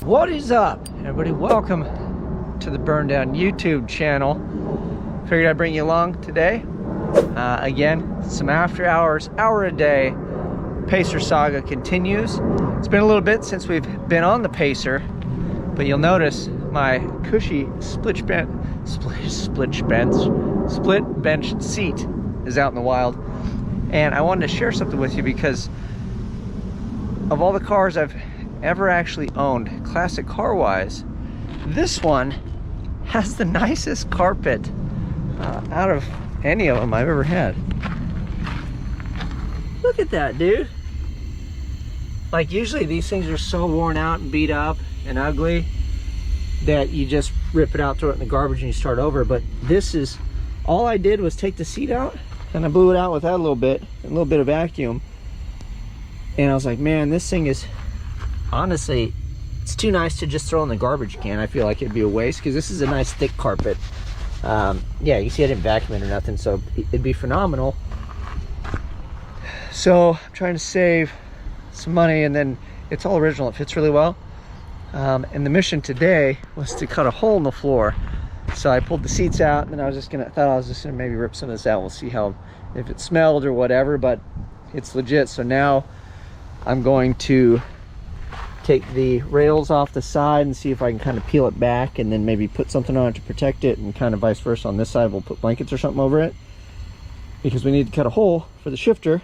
What is up, everybody? Welcome to the Burndown YouTube channel. Figured I'd bring you along today. Again, some after hours, hour a day Pacer saga continues. It's been a little bit since we've been on the Pacer, but you'll notice my cushy split bench seat is out in the wild. And I wanted to share something with you because of all the cars I've ever actually owned, classic car wise, this one has the nicest carpet out of any of them I've ever had. Look at that, dude. Like, usually these things are so worn out and beat up and ugly that you just rip it out, throw it in the garbage, and you start over. But this is, all I did was take the seat out and I blew it out with that a little bit of vacuum, and I was like, man, this thing is, honestly, it's too nice to just throw in the garbage can. I feel like it'd be a waste because this is a nice thick carpet. Yeah, you see I didn't vacuum it or nothing, so it'd be phenomenal. So I'm trying to save some money, and then it's all original. It fits really well. And the mission today was to cut a hole in the floor. So I pulled the seats out, and then I thought I was just gonna maybe rip some of this out. We'll see how, if it smelled or whatever, but it's legit. So now I'm going to take the rails off the side and see if I can kind of peel it back, and then maybe put something on it to protect it, and kind of vice versa on this side. We'll put blankets or something over it because we need to cut a hole for the shifter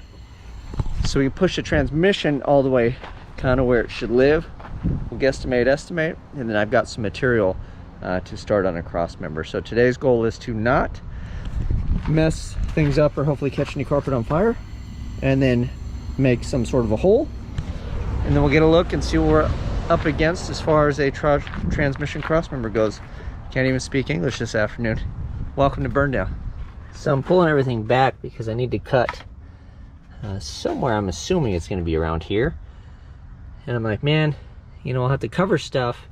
so we can push the transmission all the way kind of where it should live. We'll estimate, and then I've got some material to start on a cross member. So today's goal is to not mess things up or hopefully catch any carpet on fire, and then make some sort of a hole, and then we'll get a look and see what we're up against as far as a transmission cross member goes. Can't even speak English this afternoon. Welcome to Burndown. So I'm pulling everything back because I need to cut somewhere. I'm assuming it's going to be around here, and I'm like, man, you know, I'll have to cover stuff.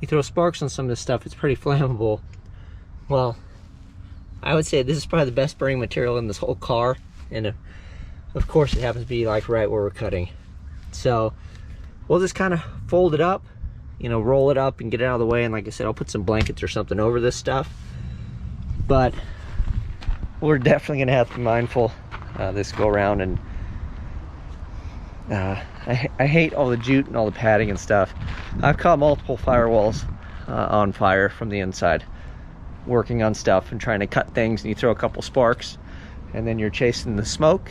You throw sparks on some of this stuff, it's pretty flammable. Well, I would say this is probably the best burning material in this whole car, and of course it happens to be like right where we're cutting. So we'll just kind of fold it up, you know, roll it up and get it out of the way. And like I said, I'll put some blankets or something over this stuff, but we're definitely gonna have to be mindful this go around. And I hate all the jute and all the padding and stuff. I've caught multiple firewalls on fire from the inside, working on stuff and trying to cut things, and you throw a couple sparks and then you're chasing the smoke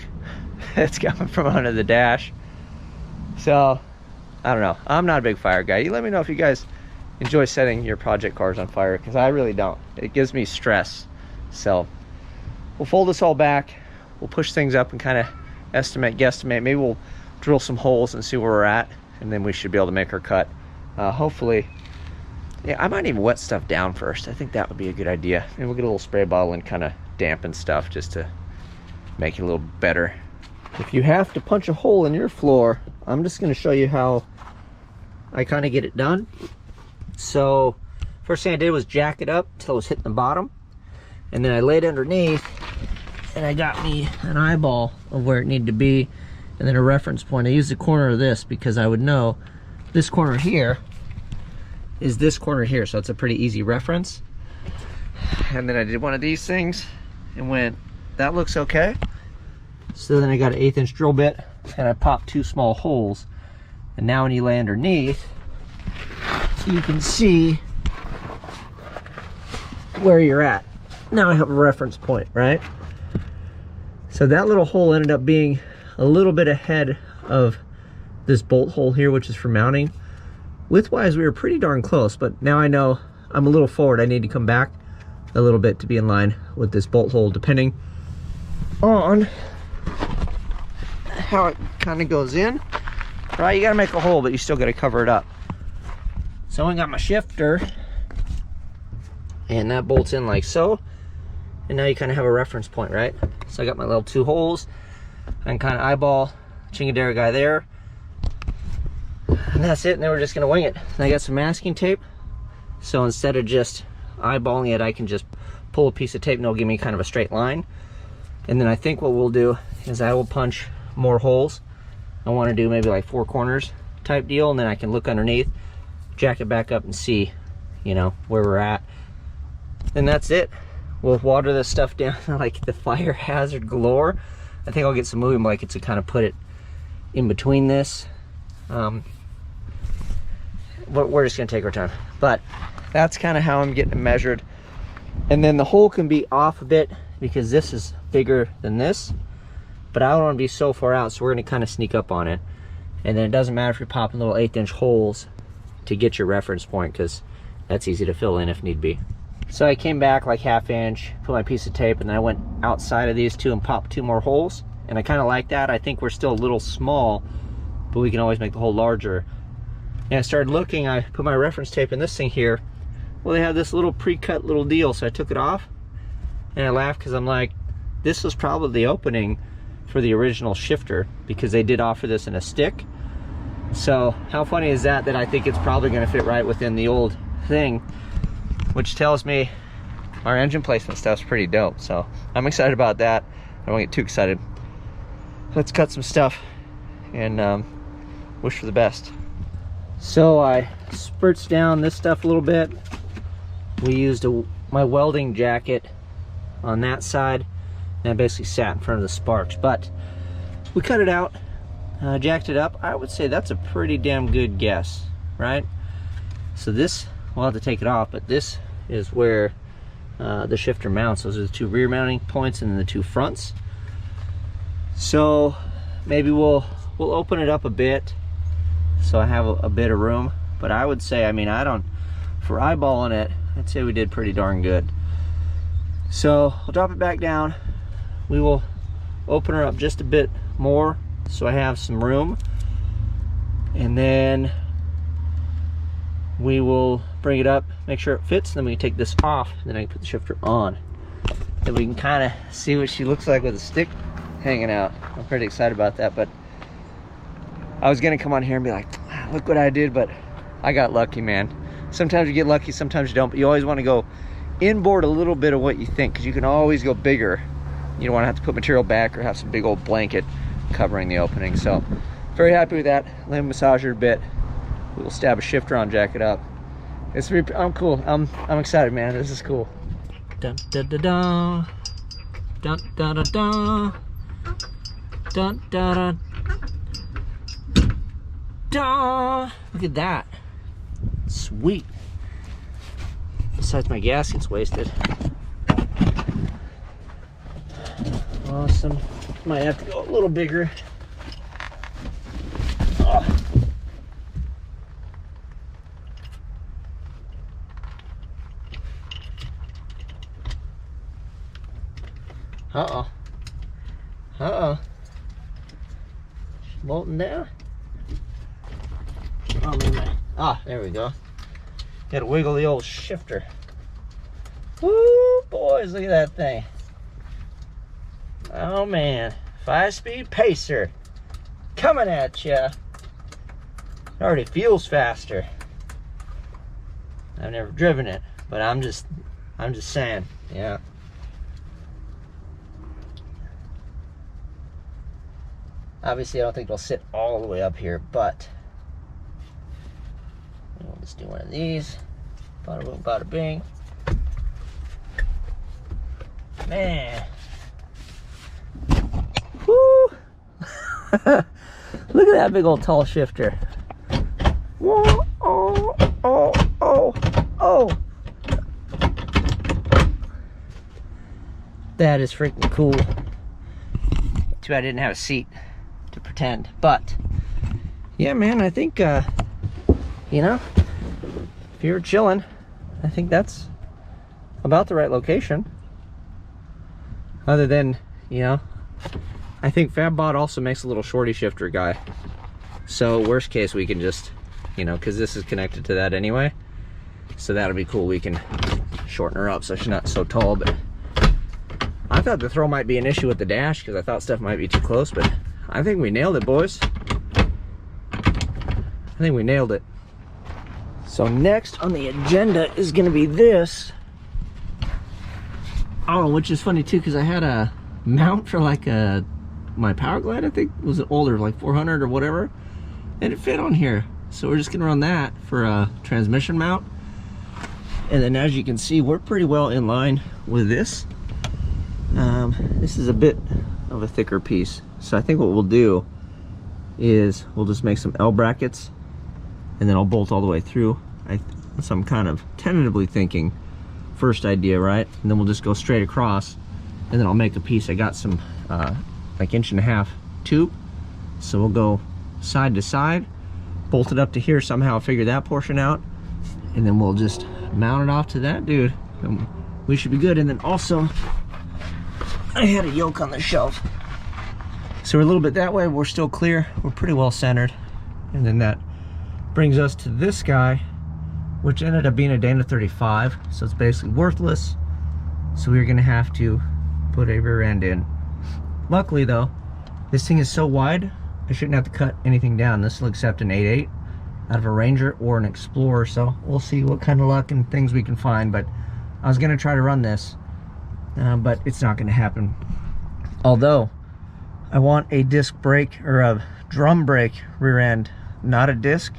that's coming from under the dash. So I don't know, I'm not a big fire guy. You let me know if you guys enjoy setting your project cars on fire, because I really don't. It gives me stress. So we'll fold this all back, we'll push things up and kind of guesstimate. Maybe we'll drill some holes and see where we're at, and then we should be able to make our cut. Hopefully, yeah, I might even wet stuff down first. I think that would be a good idea. And we'll get a little spray bottle and kind of dampen stuff just to make it a little better. If you have to punch a hole in your floor, I'm just going to show you how I kind of get it done. So first thing I did was jack it up until it was hitting the bottom, and then I laid underneath and I got me an eyeball of where it needed to be, and then a reference point. I used the corner of this because I would know this corner here is this corner here, so it's a pretty easy reference. And then I did one of these things and went, that looks okay. So then I got an 1/8 inch drill bit and I popped 2 small holes, and now when you lay underneath, you can see where you're at. Now I have a reference point, right? So that little hole ended up being a little bit ahead of this bolt hole here, which is for mounting. Width-wise, we were pretty darn close, but now I know I'm a little forward. I need to come back a little bit to be in line with this bolt hole, depending on how it kind of goes in. Right, you gotta make a hole, but you still gotta cover it up. So I got my shifter, and that bolts in like so, and now you kind of have a reference point, right? So I got my little 2 holes, and kind of eyeball chingadera guy there, and that's it. And then we're just gonna wing it. And I got some masking tape, so instead of just eyeballing it, I can just pull a piece of tape and it'll give me kind of a straight line. And then I think what we'll do is I will punch more holes. I want to do maybe like 4 corners type deal, and then I can look underneath jack it back up and see, you know, where we're at. And that's it. We'll water this stuff down like the fire hazard galore. I think I'll get some moving blankets to kind of put it in between this. But we're just gonna take our time. But that's kind of how I'm getting it measured. And then the hole can be off a bit because this is bigger than this, but I don't want to be so far out, so we're going to kind of sneak up on it. And then it doesn't matter if you're popping little 1/8" holes to get your reference point, because that's easy to fill in if need be. So I came back like 1/2 inch, put my piece of tape, and then I went outside of these two and popped 2 more holes. And I kind of like that. I think we're still a little small, but we can always make the hole larger. And I started looking, I put my reference tape in this thing here. Well, they have this little pre-cut little deal, so I took it off. And I laughed because I'm like, this was probably the opening for the original shifter, because they did offer this in a stick. So how funny is that, that I think it's probably going to fit right within the old thing, which tells me our engine placement stuff's pretty dope. So I'm excited about that. I don't get too excited. Let's cut some stuff and wish for the best. So I spurts down this stuff a little bit. We used my welding jacket on that side, and I basically sat in front of the sparks, but we cut it out, jacked it up. I would say that's a pretty damn good guess, right? So this, we'll have to take it off, but this is where the shifter mounts. Those are the 2 rear mounting points and then the 2 fronts. So maybe we'll open it up a bit so I have a bit of room, but I would say, I mean, for eyeballing it, I'd say we did pretty darn good. So I'll drop it back down. We will open her up just a bit more so I have some room, and then we will bring it up, make sure it fits, and then we can take this off, and then I can put the shifter on. Then we can kind of see what she looks like with a stick hanging out. I'm pretty excited about that, but I was gonna come on here and be like, look what I did, but I got lucky, man. Sometimes you get lucky, sometimes you don't, but you always want to go inboard a little bit of what you think, because you can always go bigger. You don't want to have to put material back or have some big old blanket covering the opening. So very happy with that. Let me massage her a bit. We'll stab a shifter on, jack it up. I'm cool. I'm excited, man. This is cool. Dun dun dun dun. Dun dun dun dun. Dun dun dun. Dun. Look at that. Sweet. Besides, my gasket's wasted. Awesome. Might have to go a little bigger. Oh. Uh-oh. Uh-oh. Bolting down. Oh, man. Ah, there we go. Gotta wiggle the old shifter. Woo, boys, look at that thing. Oh, man. 5-speed pacer. Coming at ya. It already feels faster. I've never driven it, but I'm just saying, yeah. Obviously, I don't think it'll sit all the way up here, but we'll just do one of these. Bada boom, bada bing. Man. Woo! Look at that big old tall shifter. Whoa, oh, oh, oh, oh. That is freaking cool. Too bad I didn't have a seat to pretend, but yeah, man, I think you know, if you're chilling, I think that's about the right location. Other than, you know, I think FabBot also makes a little shorty shifter guy, so worst case we can just, you know, because this is connected to that anyway, so that'll be cool. We can shorten her up so she's not so tall. But I thought the throw might be an issue with the dash because I thought stuff might be too close, but I think we nailed it, boys. I think we nailed it. So next on the agenda is gonna be this. Oh, which is funny too, because I had a mount for like my Power Glide, I think was older, like 400 or whatever, and it fit on here. So we're just gonna run that for a transmission mount. And then as you can see, we're pretty well in line with this. This is a bit of a thicker piece. So I think what we'll do is we'll just make some L brackets and then I'll bolt all the way through. So I'm kind of tentatively thinking first idea, right? And then we'll just go straight across and then I'll make a piece. I got some like 1.5 inch tube. So we'll go side to side, bolt it up to here, somehow figure that portion out, and then we'll just mount it off to that dude. And we should be good. And then also, I had a yoke on the shelf. So we're a little bit that way, we're still clear. We're pretty well centered. And then that brings us to this guy, which ended up being a Dana 35. So it's basically worthless. So we're gonna have to put a rear end in. Luckily though, this thing is so wide, I shouldn't have to cut anything down. This will accept an 8.8 out of a Ranger or an Explorer. So we'll see what kind of luck and things we can find. But I was gonna try to run this, but it's not gonna happen. Although, I want a disc brake or a drum brake rear end, not a disc,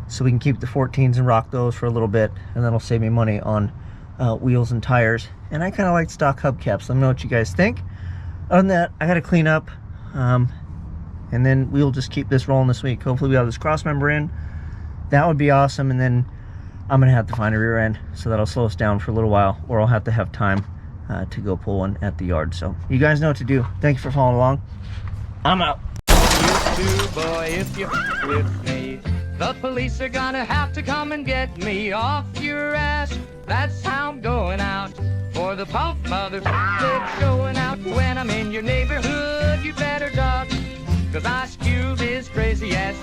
so we can keep the 14s and rock those for a little bit, and that'll save me money on wheels and tires. And I kind of like stock hubcaps. Let me know what you guys think. Other than that, I got to clean up, and then we'll just keep this rolling this week. Hopefully we have this cross member in. That would be awesome. And then I'm gonna have to find a rear end, so that'll slow us down for a little while, or I'll have to have time to go pull one at the yard. So you guys know what to do. Thank you for following along. I'm out. You too, boy, if you with me, the police are gonna have to come and get me off your ass. That's how I'm going out. For the pump mother, they're showing out. When I'm in your neighborhood, you better duck, 'cause I spew this crazy ass.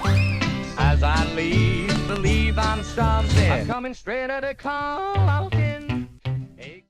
As I leave, believe I'm something. I'm coming straight out of call.